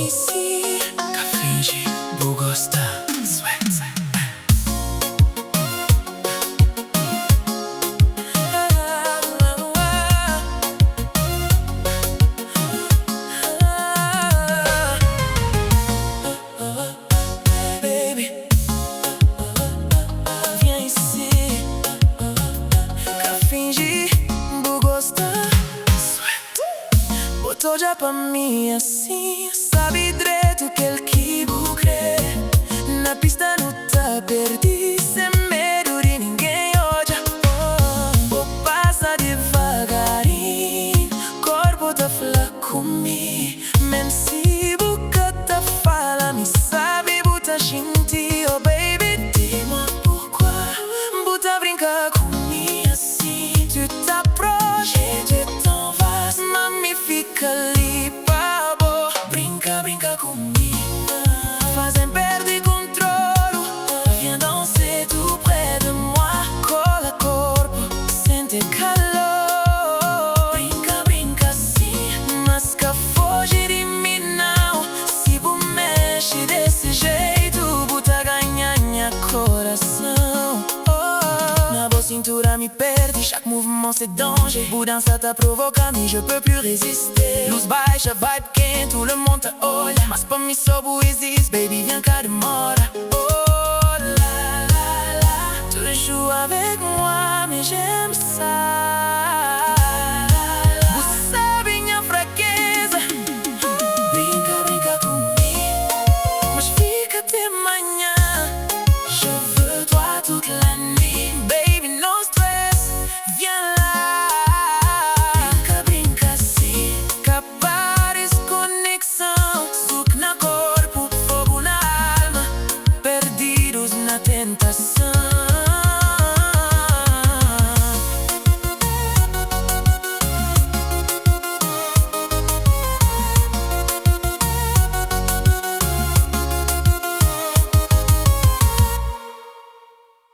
ici, ka fingi, gosta. Baby, viens ici, ka fingi, gosta. Odja pra mim assim, Sabi dretu que bucre. Na pista não tá perdi, sem medo de ninguém, odja. Passa devagarin, corpo tá fala comigo. Même si boca tá fala, me sabe buta xinti. Oh baby, dis-moi pourquoi, buta brinca comigo assim. Tu t'approches et tu t'en vas, mami fika ali, babo. Brinca comigo. Fazêm, perdi, controlu. Viens danser tout près de moi. Cola corpo, sente calor. Brinca assim, mas que foge de mim não. Se bu mexe desse jeito, buta ganha minha coração. Na boa cintura me perde, chaque mouvement c'est danger. Bout dança tá provocando, je peux plus résister. Luz baixa, vibe quente, tout le monde te olha. Mas pra mim só bu existe, baby, viens cá demora. Oh la la la, tu joues avec moi, mais j'aime